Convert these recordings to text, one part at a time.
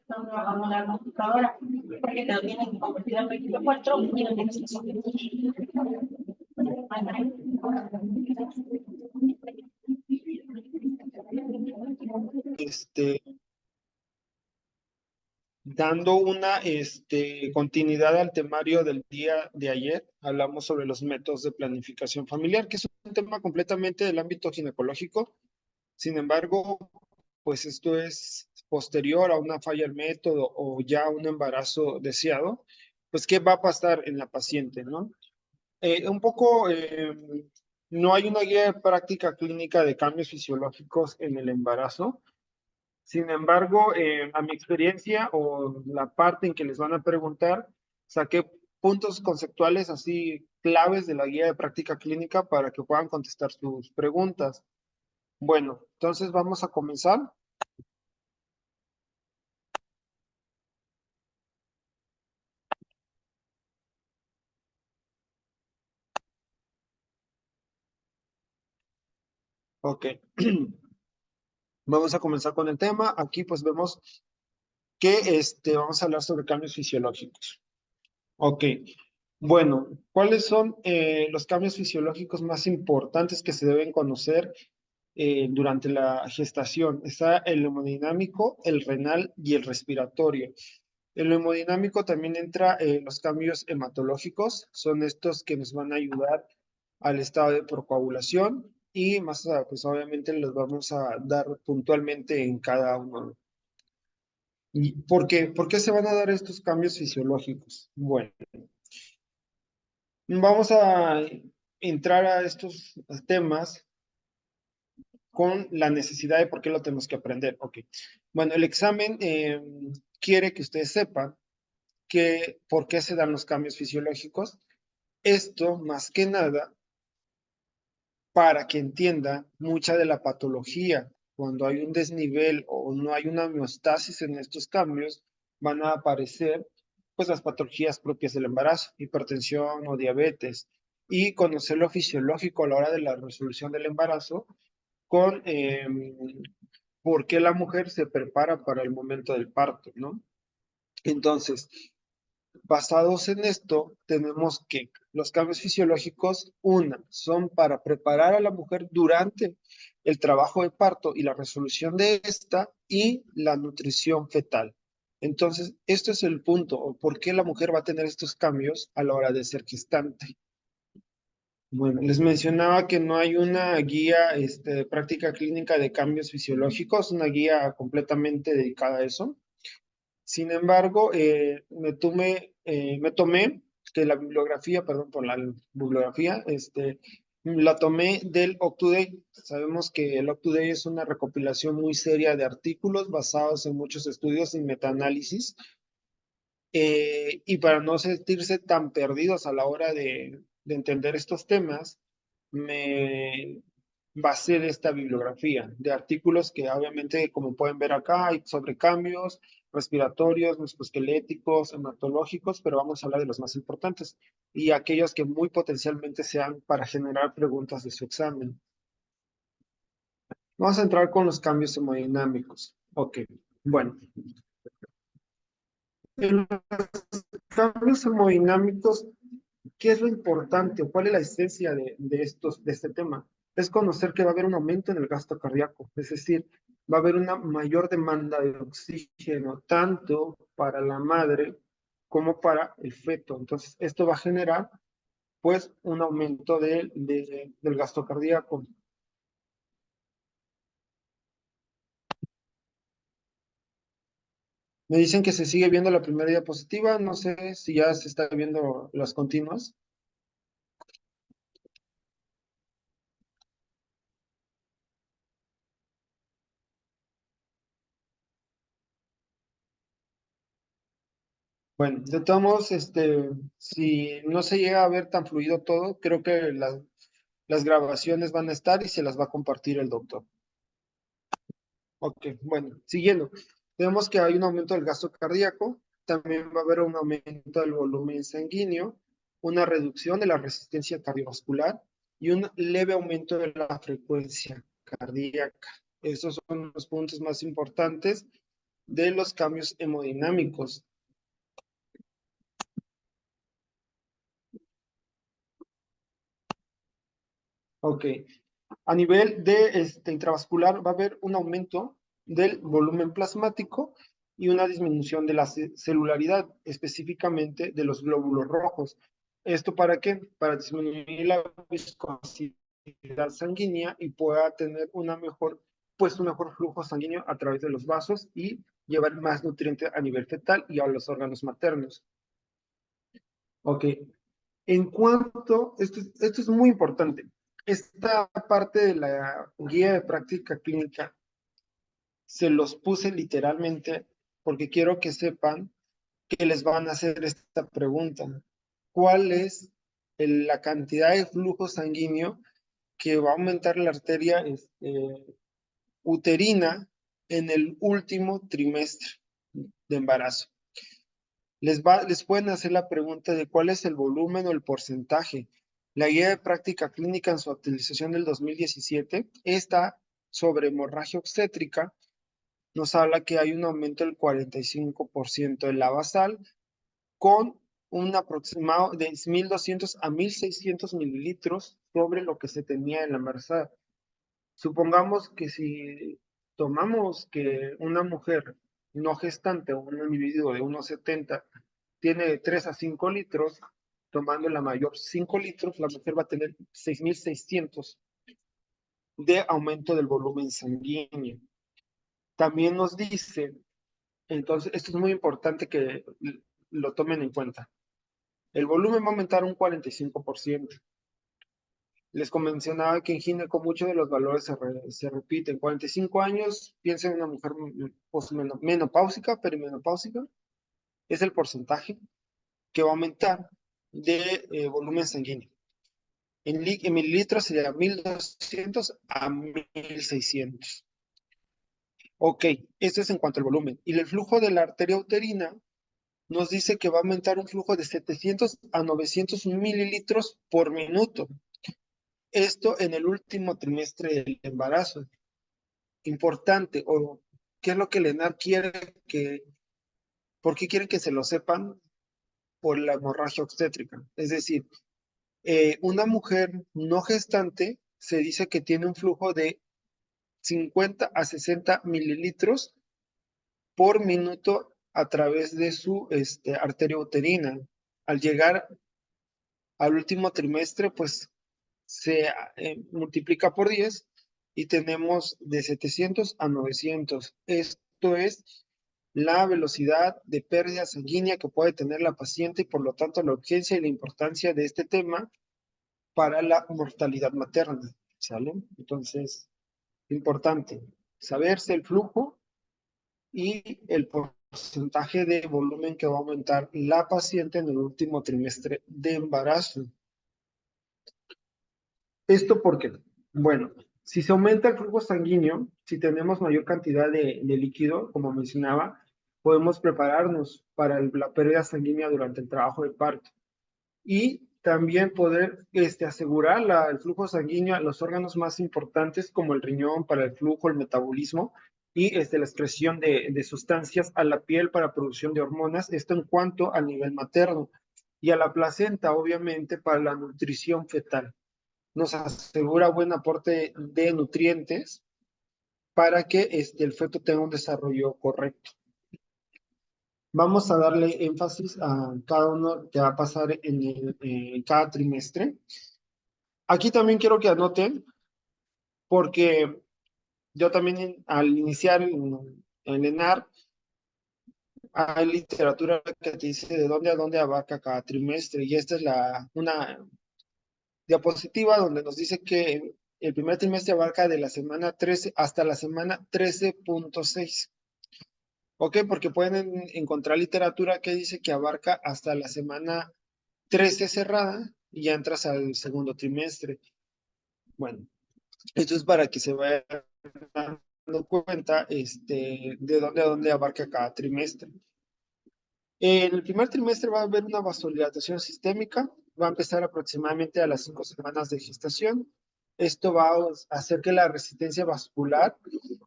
trabajando la computadora, porque te lo tienen que convertir en 24 y no tienes que subir. Dando una continuidad al temario del día de ayer, hablamos sobre los métodos de planificación familiar, que es un tema completamente del ámbito ginecológico. Sin embargo, pues esto es posterior a una falla del método o ya un embarazo deseado, pues ¿qué va a pasar en la paciente, no? No hay una guía de práctica clínica de cambios fisiológicos en el embarazo. Sin embargo, a mi experiencia o la parte en que les van a preguntar, saqué puntos conceptuales así claves de la guía de práctica clínica para que puedan contestar sus preguntas. Bueno, entonces vamos a comenzar. Ok. Vamos a comenzar con el tema. Aquí pues vemos que vamos a hablar sobre cambios fisiológicos. Ok. Bueno, ¿cuáles son los cambios fisiológicos más importantes que se deben conocer durante la gestación? Está el hemodinámico, el renal y el respiratorio. En lo hemodinámico también entra los cambios hematológicos, son estos que nos van a ayudar al estado de procoagulación y más, pues obviamente los vamos a dar puntualmente en cada uno. ¿Y por qué? ¿Por qué se van a dar estos cambios fisiológicos? Bueno, vamos a entrar a estos temas con la necesidad de por qué lo tenemos que aprender. Ok. Bueno, el examen quiere que ustedes sepan que por qué se dan los cambios fisiológicos. Esto, más que nada, para que entienda mucha de la patología. Cuando hay un desnivel o no hay una homeostasis en estos cambios, van a aparecer pues las patologías propias del embarazo, hipertensión o diabetes, y conocer lo fisiológico a la hora de la resolución del embarazo con por qué la mujer se prepara para el momento del parto, ¿no? Entonces, basados en esto, tenemos que los cambios fisiológicos, una, son para preparar a la mujer durante el trabajo de parto y la resolución de esta y la nutrición fetal. Entonces, esto es el punto, por qué la mujer va a tener estos cambios a la hora de ser gestante. Bueno, les mencionaba que no hay una guía de práctica clínica de cambios fisiológicos, una guía completamente dedicada a eso. Sin embargo, me tomé de la bibliografía, perdón por la bibliografía, la tomé del UpToDate. Sabemos que el UpToDate es una recopilación muy seria de artículos basados en muchos estudios y metaanálisis. Y para no sentirse tan perdidos a la hora de entender estos temas, me basé de esta bibliografía, de artículos que obviamente, como pueden ver acá, hay sobre cambios respiratorios, musculoesqueléticos, hematológicos, pero vamos a hablar de los más importantes y aquellos que muy potencialmente sean para generar preguntas de su examen. Vamos a entrar con los cambios hemodinámicos. Ok, bueno. En los cambios hemodinámicos, ¿qué es lo importante o cuál es la esencia de este tema? Es conocer que va a haber un aumento en el gasto cardíaco, es decir, va a haber una mayor demanda de oxígeno, tanto para la madre como para el feto. Entonces, esto va a generar, pues, un aumento del gasto cardíaco. Me dicen que se sigue viendo la primera diapositiva, no sé si ya se está viendo las continuas. Bueno, de todos modos, si no se llega a ver tan fluido todo, creo que las grabaciones van a estar y se las va a compartir el doctor. Ok, bueno, siguiendo. Vemos que hay un aumento del gasto cardíaco, también va a haber un aumento del volumen sanguíneo, una reducción de la resistencia cardiovascular y un leve aumento de la frecuencia cardíaca. Esos son los puntos más importantes de los cambios hemodinámicos. Ok. A nivel de intravascular va a haber un aumento del volumen plasmático y una disminución de la celularidad, específicamente de los glóbulos rojos. ¿Esto para qué? Para disminuir la viscosidad sanguínea y pueda tener un mejor flujo sanguíneo a través de los vasos y llevar más nutrientes a nivel fetal y a los órganos maternos. Ok. En cuanto, esto es muy importante, esta parte de la guía de práctica clínica se los puse literalmente porque quiero que sepan que les van a hacer esta pregunta. ¿Cuál es la cantidad de flujo sanguíneo que va a aumentar la arteria uterina en el último trimestre de embarazo? Les pueden hacer la pregunta de cuál es el volumen o el porcentaje. La guía de práctica clínica en su actualización del 2017, esta sobre hemorragia obstétrica, nos habla que hay un aumento del 45% en la basal con un aproximado de 1.200 a 1.600 mililitros sobre lo que se tenía en la embarazada. Supongamos que si tomamos que una mujer no gestante o un individuo de 1,70 tiene de 3 a 5 litros, tomando la mayor 5 litros, la mujer va a tener 6.600 de aumento del volumen sanguíneo. También nos dice, entonces, esto es muy importante que lo tomen en cuenta. El volumen va a aumentar un 45%. Les mencionaba que en gineco muchos de los valores se repiten. 45 años, piensen en una mujer menopáusica, perimenopáusica, es el porcentaje que va a aumentar de volumen sanguíneo. En mililitros sería 1.200 a 1.600. Ok, esto es en cuanto al volumen. Y el flujo de la arteria uterina nos dice que va a aumentar un flujo de 700 a 900 mililitros por minuto. Esto en el último trimestre del embarazo. Importante, o qué es lo que el ENAR quiere ¿por qué quieren que se lo sepan? Por la hemorragia obstétrica. Es decir, una mujer no gestante se dice que tiene un flujo de 50 a 60 mililitros por minuto a través de su arteria uterina. Al llegar al último trimestre, pues se multiplica por 10 y tenemos de 700 a 900. Esto es la velocidad de pérdida sanguínea que puede tener la paciente y por lo tanto la urgencia y la importancia de este tema para la mortalidad materna, ¿sale? Entonces, importante, saberse el flujo y el porcentaje de volumen que va a aumentar la paciente en el último trimestre de embarazo. ¿Esto por qué? Bueno, si se aumenta el flujo sanguíneo, si tenemos mayor cantidad de líquido, como mencionaba, podemos prepararnos para la pérdida sanguínea durante el trabajo de parto. Y también poder asegurar el flujo sanguíneo a los órganos más importantes como el riñón para el flujo, el metabolismo y la excreción de sustancias a la piel para producción de hormonas, esto en cuanto al nivel materno, y a la placenta, obviamente, para la nutrición fetal. Nos asegura buen aporte de nutrientes para que el feto tenga un desarrollo correcto. Vamos a darle énfasis a cada uno que va a pasar en cada trimestre. Aquí también quiero que anoten, porque yo también al iniciar en ENAR, hay literatura que te dice de dónde a dónde abarca cada trimestre, y esta es una diapositiva donde nos dice que el primer trimestre abarca de la semana 13 hasta la semana 13.6. ¿Ok? Porque pueden encontrar literatura que dice que abarca hasta la semana 13 cerrada y ya entras al segundo trimestre. Bueno, esto es para que se vayan dando cuenta de dónde a dónde abarca cada trimestre. En el primer trimestre va a haber una vasodilatación sistémica, va a empezar aproximadamente a las 5 semanas de gestación. Esto va a hacer que la resistencia vascular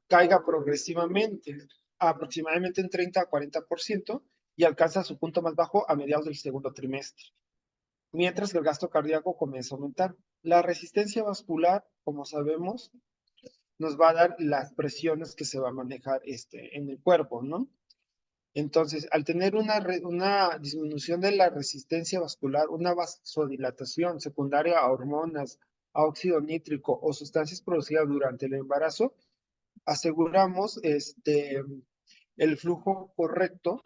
caiga progresivamente, aproximadamente en 30 a 40%, y alcanza su punto más bajo a mediados del segundo trimestre, mientras que el gasto cardíaco comienza a aumentar. La resistencia vascular, como sabemos, nos va a dar las presiones que se va a manejar en el cuerpo, ¿no? Entonces, al tener una disminución de la resistencia vascular, una vasodilatación secundaria a hormonas, a óxido nítrico o sustancias producidas durante el embarazo, aseguramos el flujo correcto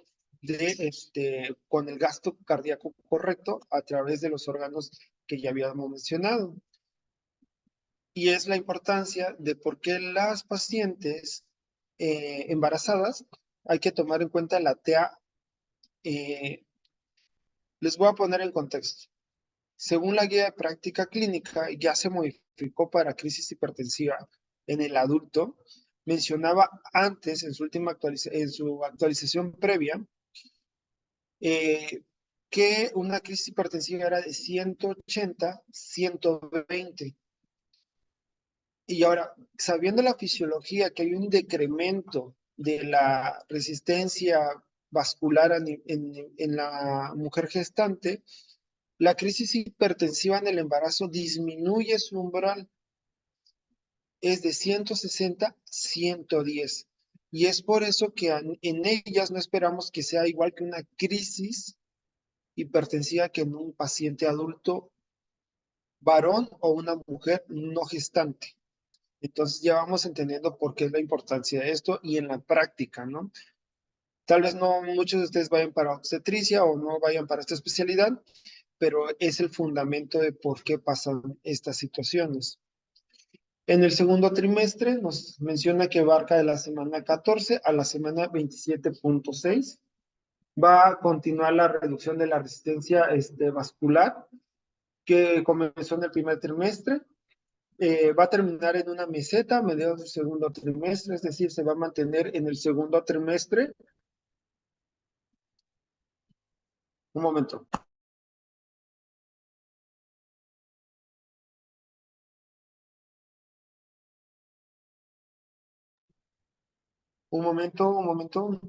con el gasto cardíaco correcto a través de los órganos que ya habíamos mencionado. Y es la importancia de por qué las pacientes embarazadas hay que tomar en cuenta la TA. Les voy a poner en contexto. Según la guía de práctica clínica, ya se modificó para crisis hipertensiva en el adulto. Mencionaba antes, en su actualización previa, que una crisis hipertensiva era de 180, 120. Y ahora, sabiendo la fisiología, que hay un decremento de la resistencia vascular en la mujer gestante, la crisis hipertensiva en el embarazo disminuye su umbral, es de 160, 110. Y es por eso que en ellas no esperamos que sea igual que una crisis hipertensiva que en un paciente adulto varón o una mujer no gestante. Entonces ya vamos entendiendo por qué es la importancia de esto y en la práctica, ¿no? Tal vez no muchos de ustedes vayan para obstetricia o no vayan para esta especialidad, pero es el fundamento de por qué pasan estas situaciones. En el segundo trimestre nos menciona que abarca de la semana 14 a la semana 27.6. Va a continuar la reducción de la resistencia vascular que comenzó en el primer trimestre. Va a terminar en una meseta a mediados del segundo trimestre, es decir, se va a mantener en el segundo trimestre. Un momento. Un momento, un momento.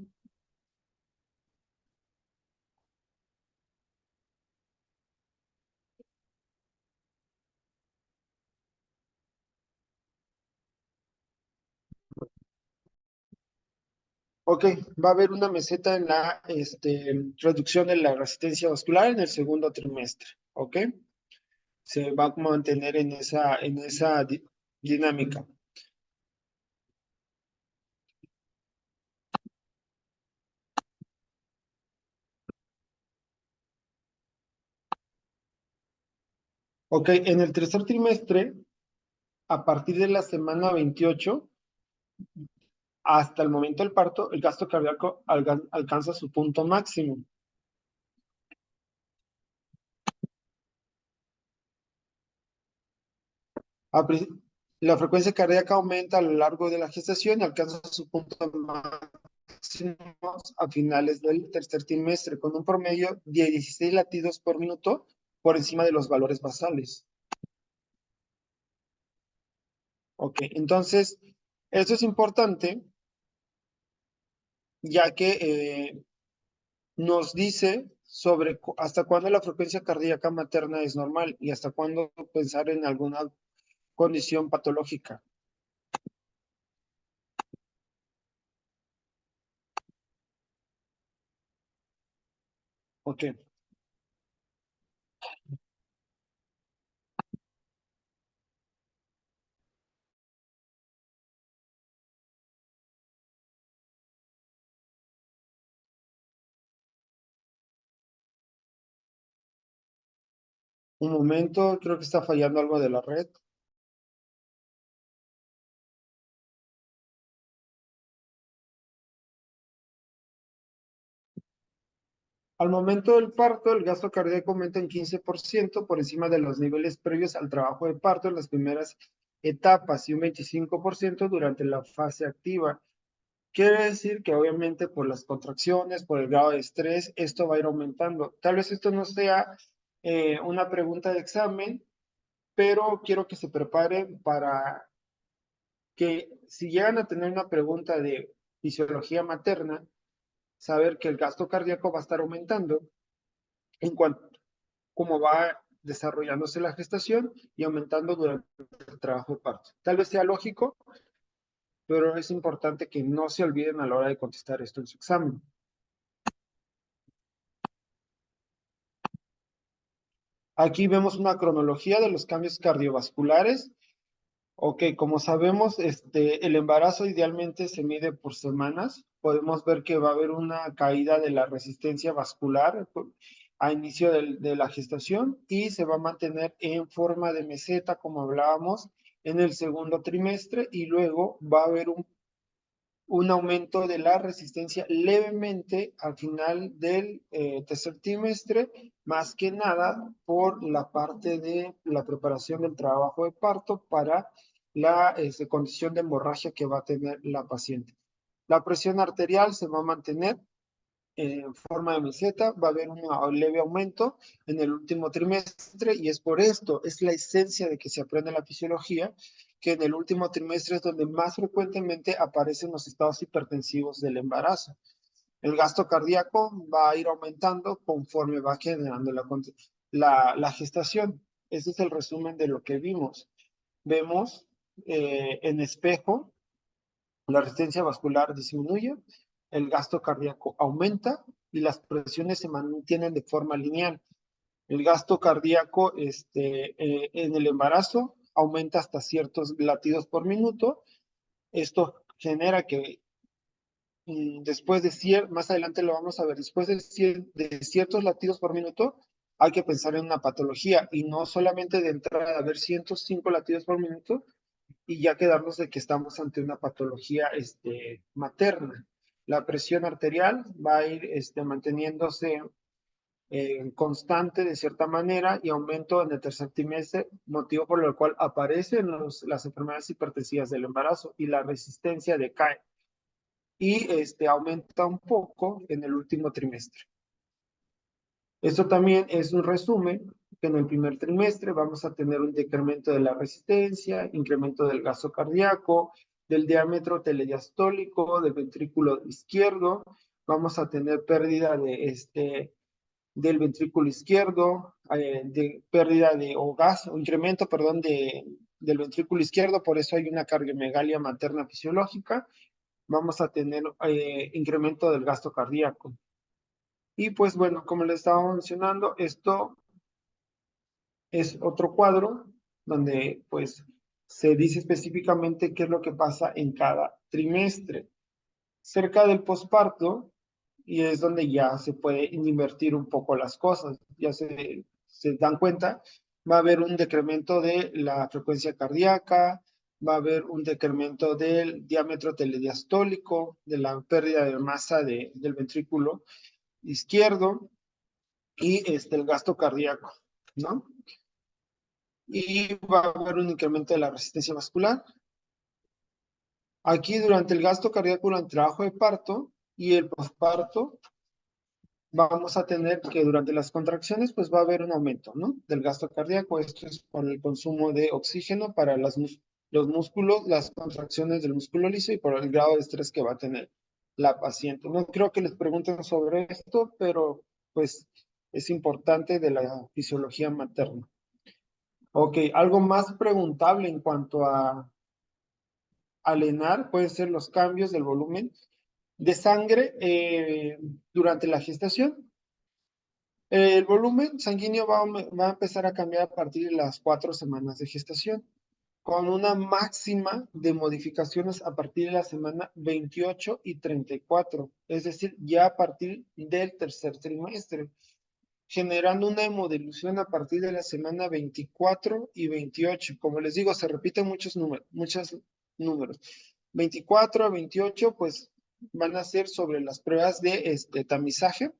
Ok, va a haber una meseta en la reducción de la resistencia vascular en el segundo trimestre. Ok, se va a mantener en esa dinámica. Ok, en el tercer trimestre, a partir de la semana 28, hasta el momento del parto, el gasto cardíaco alcanza su punto máximo. La frecuencia cardíaca aumenta a lo largo de la gestación y alcanza su punto máximo a finales del tercer trimestre, con un promedio de 16 latidos por minuto por encima de los valores basales. Ok, entonces, esto es importante, ya que nos dice sobre hasta cuándo la frecuencia cardíaca materna es normal y hasta cuándo pensar en alguna condición patológica. Ok, un momento, creo que está fallando algo de la red. Al momento del parto, el gasto cardíaco aumenta en 15% por encima de los niveles previos al trabajo de parto en las primeras etapas y un 25% durante la fase activa. Quiere decir que obviamente por las contracciones, por el grado de estrés, esto va a ir aumentando. Tal vez esto no sea una pregunta de examen, pero quiero que se preparen para que si llegan a tener una pregunta de fisiología materna, saber que el gasto cardíaco va a estar aumentando en cuanto cómo va desarrollándose la gestación y aumentando durante el trabajo de parto. Tal vez sea lógico, pero es importante que no se olviden a la hora de contestar esto en su examen. Aquí vemos una cronología de los cambios cardiovasculares. Ok, como sabemos, el embarazo idealmente se mide por semanas. Podemos ver que va a haber una caída de la resistencia vascular a inicio de la gestación y se va a mantener en forma de meseta, como hablábamos, en el segundo trimestre y luego va a haber un aumento de la resistencia levemente al final del tercer trimestre, más que nada por la parte de la preparación del trabajo de parto para la condición de hemorragia que va a tener la paciente. La presión arterial se va a mantener en forma de meseta, va a haber un leve aumento en el último trimestre y es por esto, es la esencia de que se aprende la fisiología, que en el último trimestre es donde más frecuentemente aparecen los estados hipertensivos del embarazo. El gasto cardíaco va a ir aumentando conforme va generando la gestación. Ese es el resumen de lo que vimos. Vemos en espejo la resistencia vascular disminuye, el gasto cardíaco aumenta y las presiones se mantienen de forma lineal. El gasto cardíaco en el embarazo aumenta hasta ciertos latidos por minuto. Esto genera que después de más adelante lo vamos a ver, después de ciertos latidos por minuto, hay que pensar en una patología y no solamente de entrar a ver 105 latidos por minuto, y ya quedarnos de que estamos ante una patología materna. La presión arterial va a ir manteniéndose constante de cierta manera y aumento en el tercer trimestre, motivo por el cual aparecen las enfermedades hipertensivas del embarazo y la resistencia decae y aumenta un poco en el último trimestre. Esto también es un resumen que en el primer trimestre vamos a tener un decremento de la resistencia, incremento del gasto cardíaco, del diámetro telediastólico, del ventrículo izquierdo, vamos a tener pérdida del ventrículo izquierdo, de pérdida o gas, o incremento, perdón, del ventrículo izquierdo, por eso hay una cardiomegalia materna fisiológica, vamos a tener incremento del gasto cardíaco. Y pues bueno, como les estaba mencionando, esto es otro cuadro donde pues se dice específicamente qué es lo que pasa en cada trimestre. Cerca del posparto, y es donde ya se puede invertir un poco las cosas, ya se dan cuenta, va a haber un decremento de la frecuencia cardíaca, va a haber un decremento del diámetro telediastólico, de la pérdida de masa del ventrículo izquierdo y el gasto cardíaco, ¿no? Y va a haber un incremento de la resistencia vascular. Aquí durante el gasto cardíaco, durante el trabajo de parto y el posparto, vamos a tener que durante las contracciones, pues va a haber un aumento, ¿no? Del gasto cardíaco. Esto es por el consumo de oxígeno para los músculos, las contracciones del músculo liso y por el grado de estrés que va a tener la paciente. No creo que les pregunten sobre esto, pero pues es importante de la fisiología materna. Ok, algo más preguntable en cuanto al ENAR pueden ser los cambios del volumen de sangre durante la gestación. El volumen sanguíneo va a empezar a cambiar a partir de las 4 semanas de gestación, con una máxima de modificaciones a partir de la semana 28 y 34, es decir, ya a partir del tercer trimestre, generando una hemodilución a partir de la semana 24 y 28. Como les digo, se repiten muchos números. 24 a 28, pues van a ser sobre las pruebas de tamizaje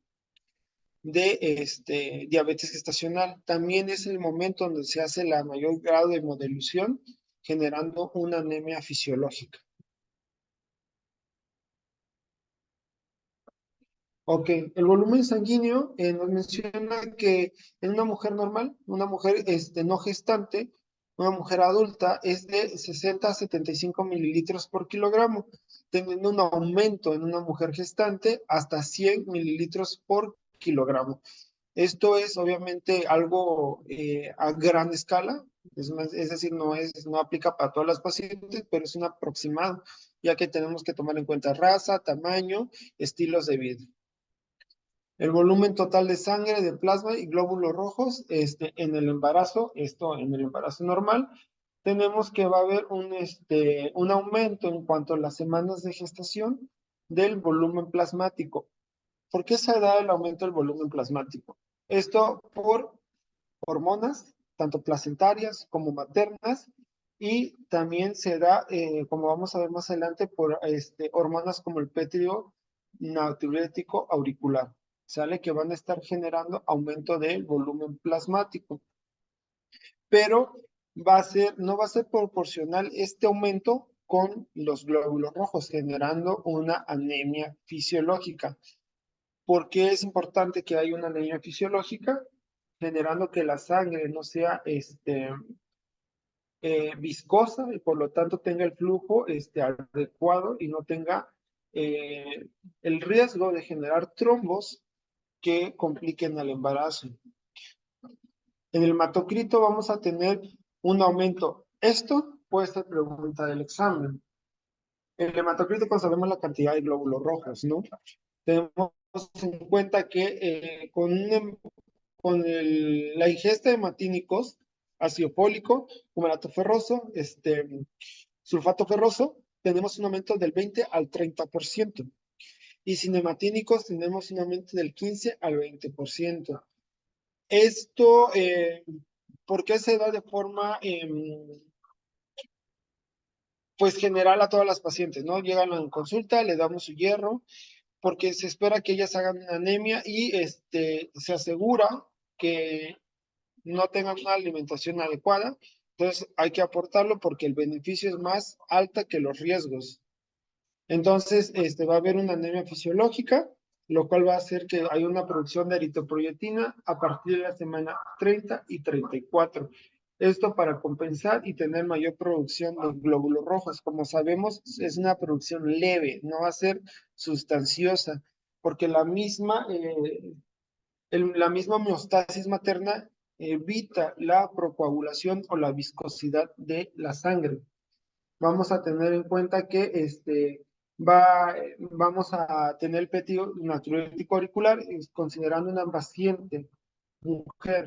de diabetes gestacional. También es el momento donde se hace la mayor grado de hemodilución, generando una anemia fisiológica. Ok, el volumen sanguíneo nos menciona que en una mujer normal, una mujer no gestante, una mujer adulta es de 60 a 75 mililitros por kilogramo, teniendo un aumento en una mujer gestante hasta 100 mililitros por kilogramo. Esto es obviamente algo a gran escala, es decir, no aplica para todas las pacientes, pero es un aproximado, ya que tenemos que tomar en cuenta raza, tamaño, estilos de vida. El volumen total de sangre, de plasma y glóbulos rojos en el embarazo, esto en el embarazo normal, tenemos que va a haber un aumento en cuanto a las semanas de gestación del volumen plasmático. ¿Por qué se da el aumento del volumen plasmático? Esto por hormonas, tanto placentarias como maternas, y también se da, como vamos a ver más adelante, por hormonas como el pétreo natriurético auricular, ¿sale? Que van a estar generando aumento del volumen plasmático. Pero no va a ser proporcional este aumento con los glóbulos rojos, generando una anemia fisiológica. ¿Por qué es importante que haya una anemia fisiológica? Generando que la sangre no sea viscosa y por lo tanto tenga el flujo adecuado y no tenga el riesgo de generar trombos que compliquen al embarazo. En el hematocrito vamos a tener un aumento. Esto puede ser pregunta del examen. En el hematocrito pues sabemos la cantidad de glóbulos rojos, ¿no? Tenemos en cuenta que la ingesta de hematínicos, ácido fólico, humerato ferroso, sulfato ferroso, tenemos un aumento del 20 al 30%. Y sin hematínicos tenemos un aumento del 15 al 20%. Esto, ¿por qué se da de forma, pues, general a todas las pacientes, ¿no? Llegan a consulta, le damos su hierro, porque se espera que ellas hagan una anemia y se asegura que no tengan una alimentación adecuada. Entonces hay que aportarlo porque el beneficio es más alta que los riesgos. Entonces, va a haber una anemia fisiológica, lo cual va a hacer que haya una producción de eritropoyetina a partir de la semana 30 y 34. Esto para compensar y tener mayor producción de glóbulos rojos. Como sabemos, es una producción leve, no va a ser sustanciosa, porque la misma homeostasis materna evita la procoagulación o la viscosidad de la sangre. Vamos a tener en cuenta que vamos a tener el pétreo natriurético auricular, considerando una paciente mujer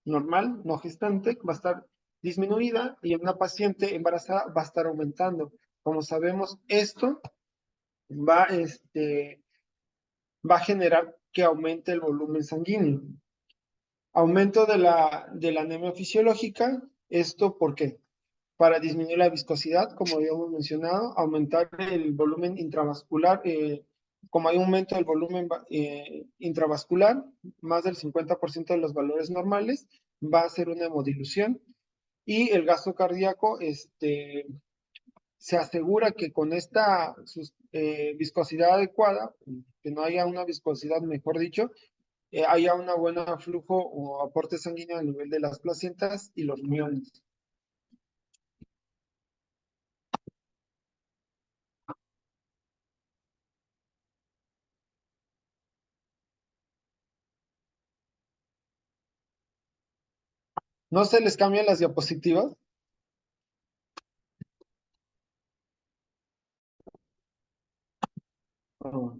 normal, no gestante, va a estar disminuida y en una paciente embarazada va a estar aumentando. Como sabemos, esto va, va a generar que aumente el volumen sanguíneo. Aumento de la anemia fisiológica, ¿esto por qué? Para disminuir la viscosidad, como habíamos mencionado, aumentar el volumen intravascular, como hay un aumento del volumen intravascular, más del 50% de los valores normales, va a ser una hemodilución, y el gasto cardíaco, se asegura que con esta viscosidad adecuada, que no haya una viscosidad, mejor dicho, haya un buen flujo o aporte sanguíneo a nivel de las placentas y los riñones. ¿No se les cambian las diapositivas? Oh.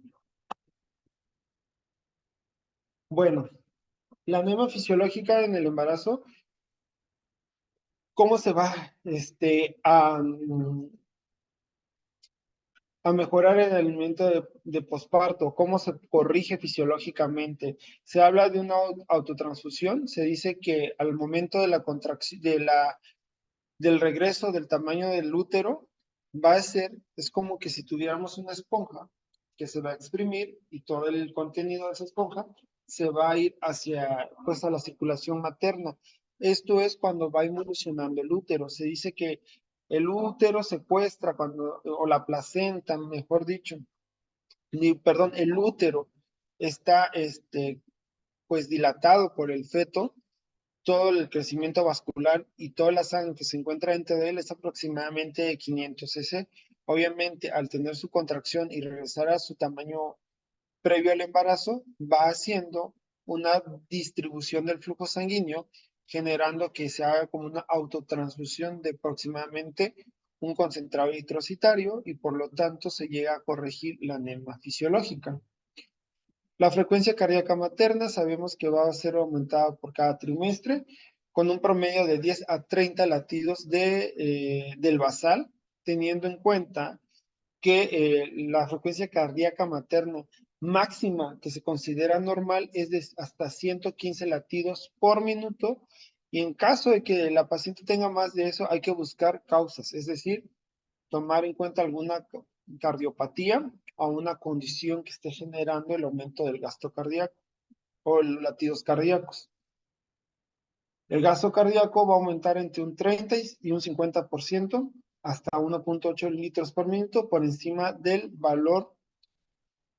Bueno, la anemia fisiológica en el embarazo, ¿cómo se va a mejorar el alimento de posparto? ¿Cómo se corrige fisiológicamente? Se habla de una autotransfusión, se dice que al momento de la contracción, del regreso del tamaño del útero, es como que si tuviéramos una esponja que se va a exprimir y todo el contenido de esa esponja se va a ir hacia, pues, a la circulación materna. Esto es cuando va evolucionando el útero. Se dice que el útero secuestra o la placenta, mejor dicho, perdón, el útero está, pues, dilatado por el feto todo el crecimiento vascular y toda la sangre que se encuentra dentro de él es aproximadamente 500 cc. Obviamente, al tener su contracción y regresar a su tamaño previo al embarazo, va haciendo una distribución del flujo sanguíneo, generando que se haga como una autotransfusión de aproximadamente un concentrado eritrocitario y por lo tanto se llega a corregir la anemia fisiológica. La frecuencia cardíaca materna sabemos que va a ser aumentada por cada trimestre con un promedio de 10 a 30 latidos del basal, teniendo en cuenta que la frecuencia cardíaca materna máxima que se considera normal es de hasta 115 latidos por minuto y en caso de que la paciente tenga más de eso hay que buscar causas, es decir, tomar en cuenta alguna cardiopatía o una condición que esté generando el aumento del gasto cardíaco o los latidos cardíacos. El gasto cardíaco va a aumentar entre un 30 y un 50% hasta 1.8 litros por minuto por encima del valor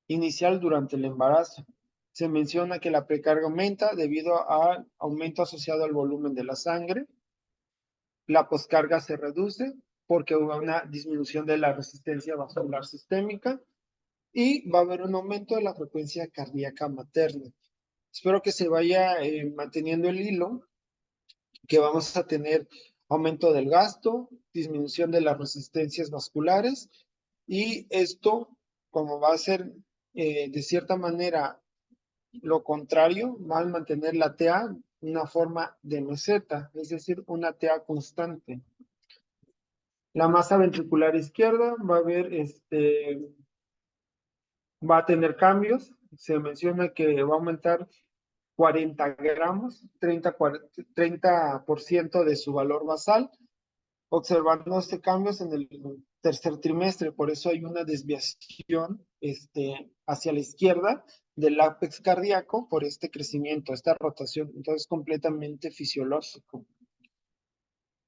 inicial durante el embarazo. Se menciona que la precarga aumenta debido al aumento asociado al volumen de la sangre. La poscarga se reduce porque hubo una disminución de la resistencia vascular sistémica y va a haber un aumento de la frecuencia cardíaca materna. Espero que se vaya manteniendo el hilo, que vamos a tener aumento del gasto, disminución de las resistencias vasculares y esto, como va a ser de cierta manera lo contrario, va a mantener la TA una forma de meseta, es decir, una TA constante. La masa ventricular izquierda va a haber va a tener cambios. Se menciona que va a aumentar 40 gramos, 30% de su valor basal, observando este cambios en el tercer trimestre. Por eso hay una desviación hacia la izquierda del ápex cardíaco por este crecimiento, esta rotación. Entonces, completamente fisiológico.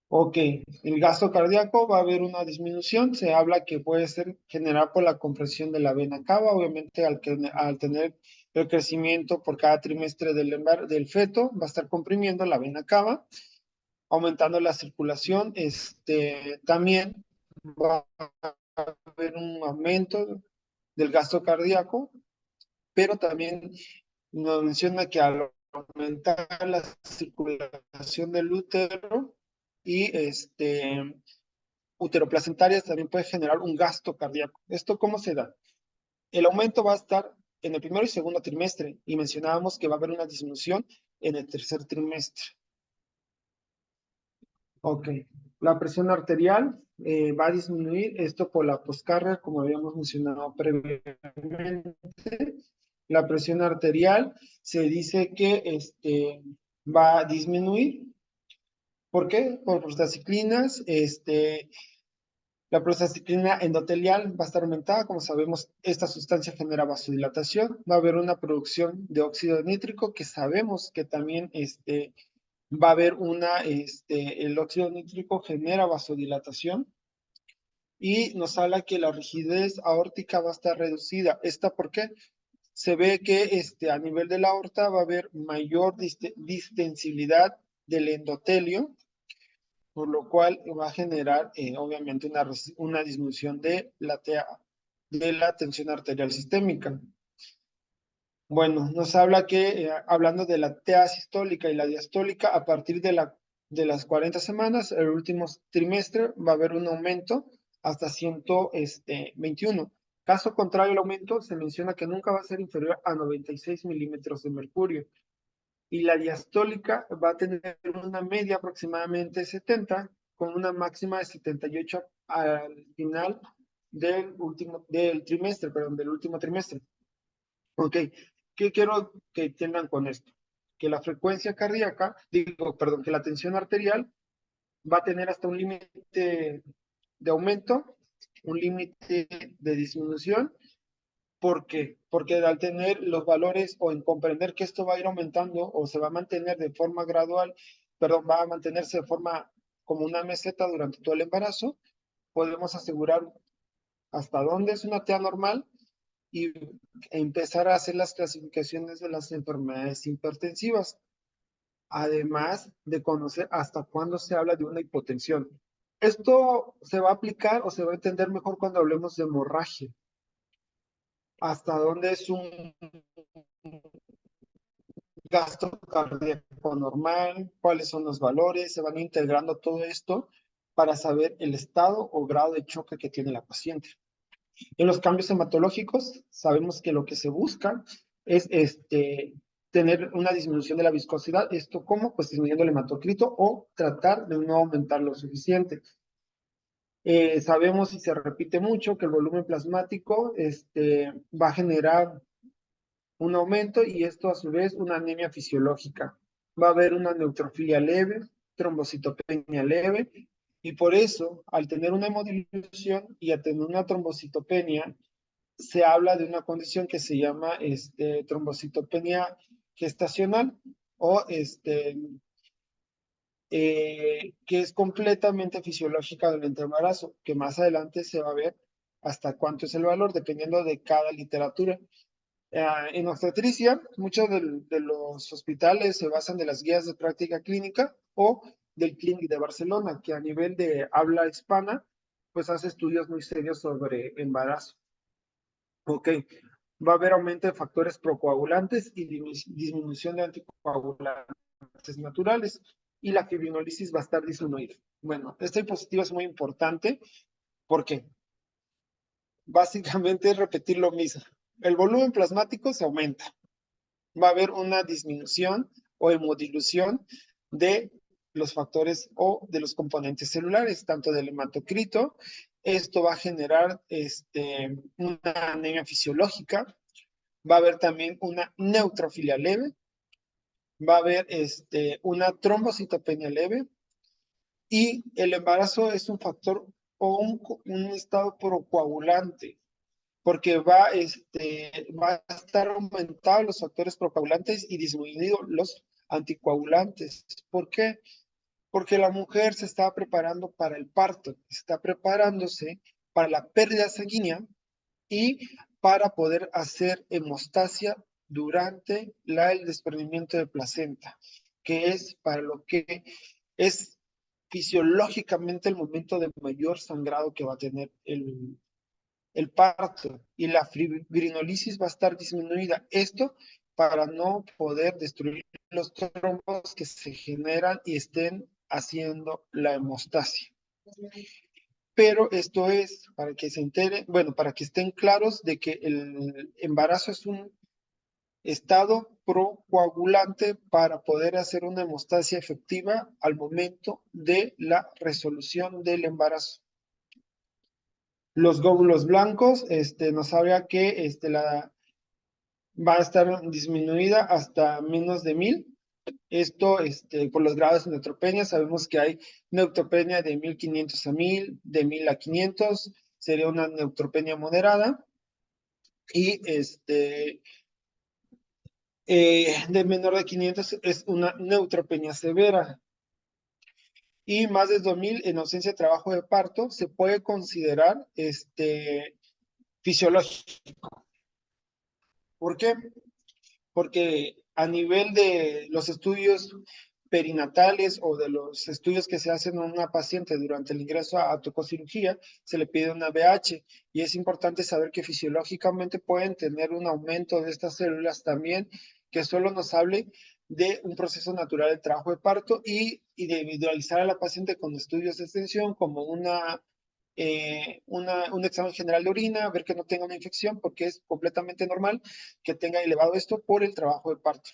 Ok, el gasto cardíaco va a haber una disminución, se habla que puede ser generada por la compresión de la vena cava, obviamente al tener el crecimiento por cada trimestre del feto, va a estar comprimiendo la vena cava, aumentando la circulación, también va a haber un aumento del gasto cardíaco, pero también nos menciona que al aumentar la circulación del útero y uteroplacentarias también puede generar un gasto cardíaco. ¿Esto cómo se da? El aumento va a estar en el primero y segundo trimestre y mencionábamos que va a haber una disminución en el tercer trimestre. Ok, la presión arterial va a disminuir, esto por la poscarga, como habíamos mencionado previamente. La presión arterial se dice que va a disminuir. ¿Por qué? Por prostaciclinas, la prostaciclina endotelial va a estar aumentada, como sabemos, esta sustancia genera vasodilatación, va a haber una producción de óxido nítrico que sabemos que también va a haber el óxido nítrico genera vasodilatación y nos habla que la rigidez aórtica va a estar reducida. ¿Esta por qué? Se ve que a nivel de la aorta va a haber mayor distensibilidad del endotelio, por lo cual va a generar obviamente una disminución de la tensión arterial sistémica. Bueno, nos habla que, hablando de la TA sistólica y la diastólica, a partir de las 40 semanas, el último trimestre, va a haber un aumento hasta 121. Caso contrario al aumento, se menciona que nunca va a ser inferior a 96 milímetros de mercurio. Y la diastólica va a tener una media aproximadamente 70, con una máxima de 78 al final del trimestre, perdón, del último trimestre. Ok, ¿qué quiero que entiendan con esto? Que la frecuencia cardíaca, perdón, que la tensión arterial va a tener hasta un límite de aumento, un límite de disminución. ¿Por qué? Porque al tener los valores o en comprender que esto va a ir aumentando o se va a mantener de forma gradual, perdón, va a mantenerse de forma como una meseta durante todo el embarazo, podemos asegurar hasta dónde es una TEA normal y empezar a hacer las clasificaciones de las enfermedades hipertensivas. además de conocer hasta cuándo se habla de una hipotensión. Esto se va a aplicar o se va a entender mejor cuando hablemos de hemorragia. Hasta dónde es un gasto cardíaco normal, cuáles son los valores, se van integrando todo esto para saber el estado o grado de choque que tiene la paciente. En los cambios hematológicos, sabemos que lo que se busca es tener una disminución de la viscosidad. ¿Esto cómo? Pues disminuyendo el hematocrito o tratar de no aumentar lo suficiente. Sabemos y se repite mucho que el volumen plasmático va a generar un aumento y esto a su vez una anemia fisiológica. Va a haber una neutrofilia leve, trombocitopenia leve, y por eso, al tener una hemodilución y al tener una trombocitopenia, se habla de una condición que se llama trombocitopenia gestacional o que es completamente fisiológica durante el embarazo, que más adelante se va a ver hasta cuánto es el valor, dependiendo de cada literatura. En obstetricia, muchos de los hospitales se basan de las guías de práctica clínica o del Clínic de Barcelona, que a nivel de habla hispana, pues hace estudios muy serios sobre embarazo. Ok, va a haber aumento de factores procoagulantes y disminución de anticoagulantes naturales y la fibrinolisis va a estar disminuida. Bueno, esta diapositiva es muy importante porque básicamente es repetir lo mismo. El volumen plasmático se aumenta. Va a haber una disminución o hemodilución de los factores o de los componentes celulares, tanto del hematocrito. Esto va a generar una anemia fisiológica. Va a haber también una neutrofilia leve. Va a haber una trombocitopenia leve. Y el embarazo es un factor o un estado procoagulante porque va a estar aumentados los factores procoagulantes y disminuidos los anticoagulantes. ¿Por qué? Porque la mujer se está preparando para el parto, está preparándose para la pérdida sanguínea y para poder hacer hemostasia durante el desprendimiento de placenta, que es para lo que es fisiológicamente el momento de mayor sangrado que va a tener el parto y la fibrinolisis va a estar disminuida. Esto para no poder destruir los trombos que se generan y estén haciendo la hemostasia. Pero esto es para que se enteren, bueno, para que estén claros de que el embarazo es un estado procoagulante para poder hacer una hemostasia efectiva al momento de la resolución del embarazo. Los glóbulos blancos nos habla que va a estar disminuida hasta menos de 1000. Esto por los grados de neutropenia. Sabemos que hay neutropenia de 1500 a 1000, de 1000 a 500. Sería una neutropenia moderada. Y de menor de 500 es una neutropenia severa. Y más de 2000 en ausencia de trabajo de parto se puede considerar fisiológico. ¿Por qué? Porque a nivel de los estudios perinatales o de los estudios que se hacen a una paciente durante el ingreso a tococirugía, se le pide una BH y es importante saber que fisiológicamente pueden tener un aumento de estas células también, que solo nos hable de un proceso natural de trabajo de parto y de individualizar a la paciente con estudios de extensión como un examen general de orina, ver que no tenga una infección, porque es completamente normal que tenga elevado esto por el trabajo de parto.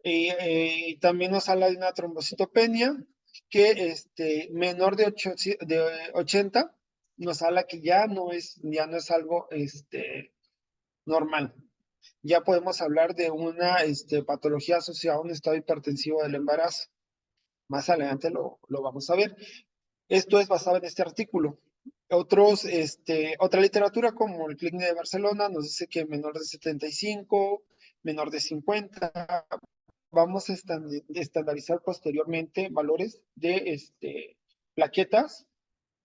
Y también nos habla de una trombocitopenia que menor de 80 nos habla que ya no es algo normal. Ya podemos hablar de una patología asociada a un estado hipertensivo del embarazo. Más adelante lo vamos a ver. Esto es basado en este artículo. Otra literatura como el Clínic de Barcelona nos dice que menor de 75, menor de 50, vamos a estandarizar posteriormente valores de plaquetas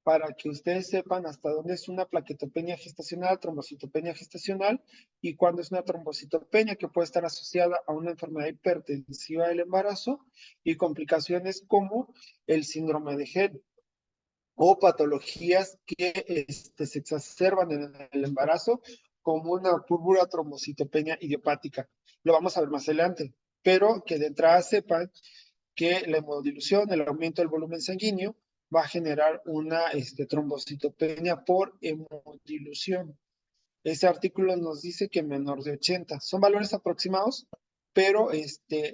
para que ustedes sepan hasta dónde es una plaquetopenia gestacional, trombocitopenia gestacional y cuándo es una trombocitopenia que puede estar asociada a una enfermedad hipertensiva del embarazo y complicaciones como el síndrome de Gel o patologías que se exacerban en el embarazo como una púrpura trombocitopenia idiopática. Lo vamos a ver más adelante, pero que de entrada sepan que la hemodilución, el aumento del volumen sanguíneo, va a generar una trombocitopenia por hemodilución. Ese artículo nos dice que menor de 80. Son valores aproximados, pero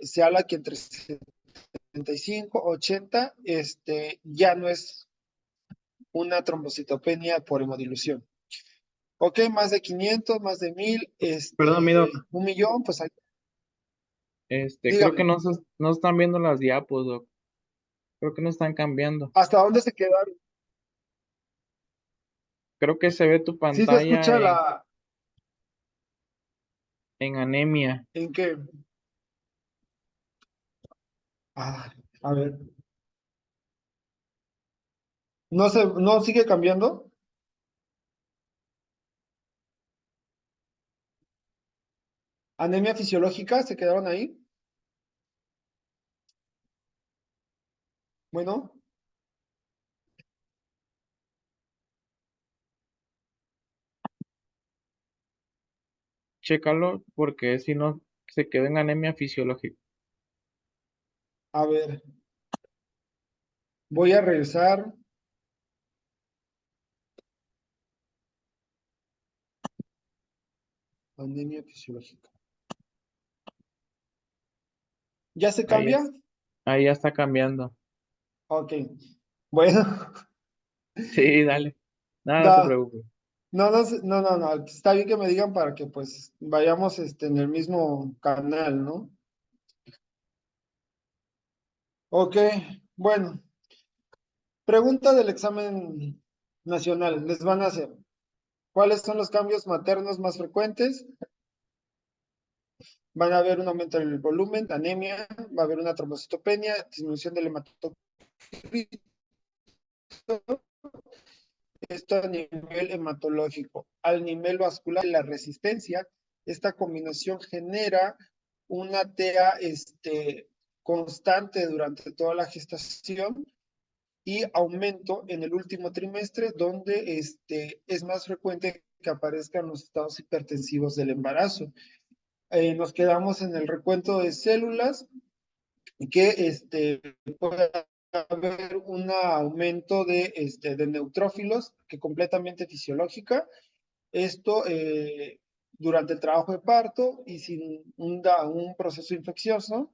se habla que entre 75 80 ya no es una trombocitopenia por hemodilución. Ok, más de 500, más de 1000, Perdón, mi doc. 1 millón, pues Creo que dígame, no están viendo las diapos, doc. Creo que no están cambiando. ¿hasta dónde se quedaron? Creo que se ve tu Sí se pantalla escucha la, en anemia. ¿en qué? A ver, ¿no sigue cambiando? ¿Anemia fisiológica? ¿Se quedaron ahí? Bueno, Chécalo, porque si no, se quedó en anemia fisiológica. a ver, voy a regresar. Anemia fisiológica. ¿Ya se Ahí cambia? es, ahí ya está cambiando. Ok, bueno, Sí, dale. Nada, no te da, preocupes. no, está bien que me digan para que pues vayamos en el mismo canal, ¿no? Ok, bueno, pregunta del examen nacional, les van a hacer. ¿Cuáles son los cambios maternos más frecuentes? Van a haber un aumento del volumen, anemia, va a haber una trombocitopenia, disminución del hematocrito, esto a nivel hematológico. Al nivel vascular, la resistencia, esta combinación genera una TEA constante durante toda la gestación y aumento en el último trimestre, donde es más frecuente que aparezcan los estados hipertensivos del embarazo. Nos quedamos en el recuento de células que puede haber un aumento de neutrófilos que completamente fisiológica. Esto durante el trabajo de parto y sin un proceso infeccioso.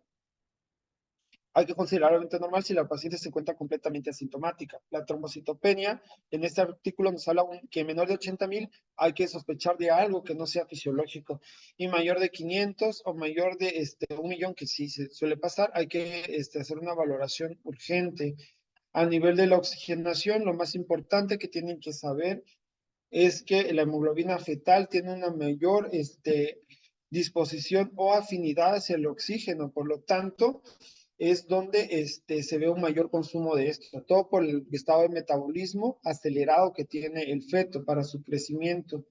Hay que considerarlo normal si la paciente se encuentra completamente asintomática. La trombocitopenia, en este artículo nos habla que menor de 80,000 hay que sospechar de algo que no sea fisiológico. Y mayor de 500 o mayor de 1 millón, que sí se suele pasar, hay que hacer una valoración urgente. A nivel de la oxigenación, lo más importante que tienen que saber es que la hemoglobina fetal tiene una mayor disposición o afinidad hacia el oxígeno, por lo tanto, es donde se ve un mayor consumo de esto, todo por el estado de metabolismo acelerado que tiene el feto para su crecimiento.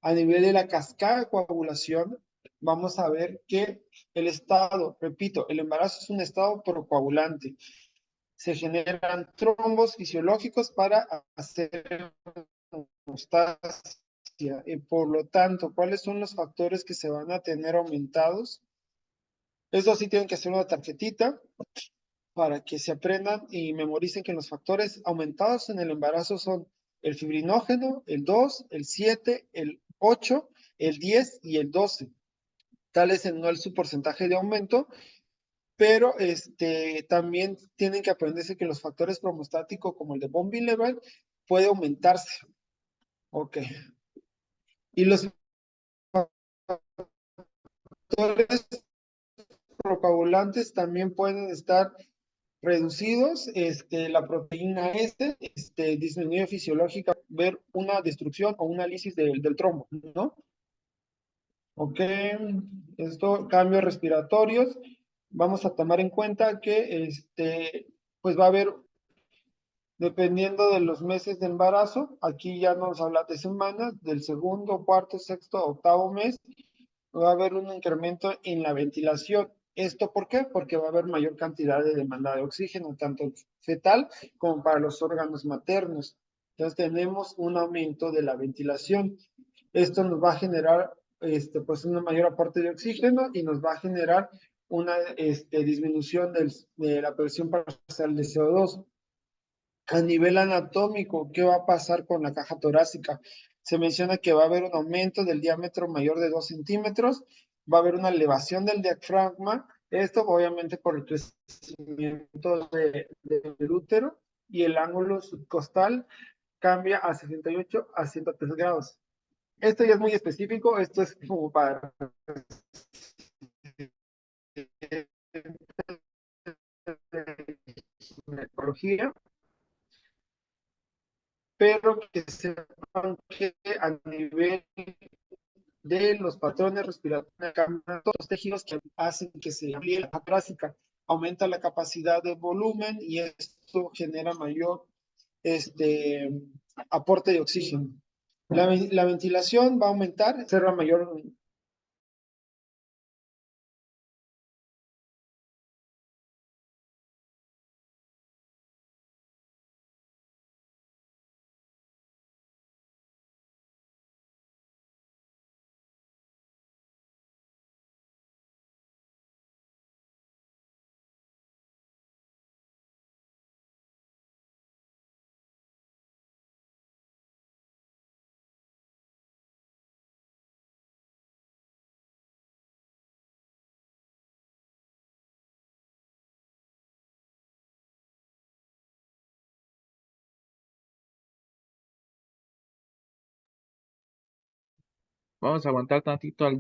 A nivel de la cascada de coagulación, vamos a ver que el estado, repito, el embarazo es un estado procoagulante. Se generan trombos fisiológicos para hacer hemostasia. Y por lo tanto, ¿cuáles son los factores que se van a tener aumentados? Eso sí tienen que hacer una tarjetita para que se aprendan y memoricen que los factores aumentados en el embarazo son el fibrinógeno, el 2, el 7, el 8, el 10 y el 12. Tal es no es su porcentaje de aumento, pero también tienen que aprenderse que los factores promostáticos como el de von Willebrand puede aumentarse. Ok. Y los factores procoagulantes también pueden estar reducidos, la proteína disminuye fisiológica, ver una destrucción o una lisis del trombo, ¿no? Ok, esto, cambios respiratorios, vamos a tomar en cuenta que, pues va a haber Dependiendo de los meses de embarazo, aquí ya nos habla de semanas, del segundo, cuarto, sexto, octavo mes, va a haber un incremento en la ventilación. ¿Esto por qué? Porque va a haber mayor cantidad de demanda de oxígeno, tanto fetal como para los órganos maternos. Entonces tenemos un aumento de la ventilación. Esto nos va a generar pues un mayor aporte de oxígeno y nos va a generar una disminución de la presión parcial de CO2. A nivel anatómico, ¿qué va a pasar con la caja torácica? Se menciona que va a haber un aumento del diámetro mayor de 2 centímetros, va a haber una elevación del diafragma, esto obviamente por el crecimiento del útero, y el ángulo subcostal cambia a 68 a 103 grados. Esto ya es muy específico, esto es como para ginecología, pero que sepan que a nivel de los patrones respiratorios, todos los tejidos que hacen que se amplíe la torácica, aumenta la capacidad de volumen y esto genera mayor este, aporte de oxígeno. La ventilación va a aumentar, será mayor. Vamos a aguantar tantito al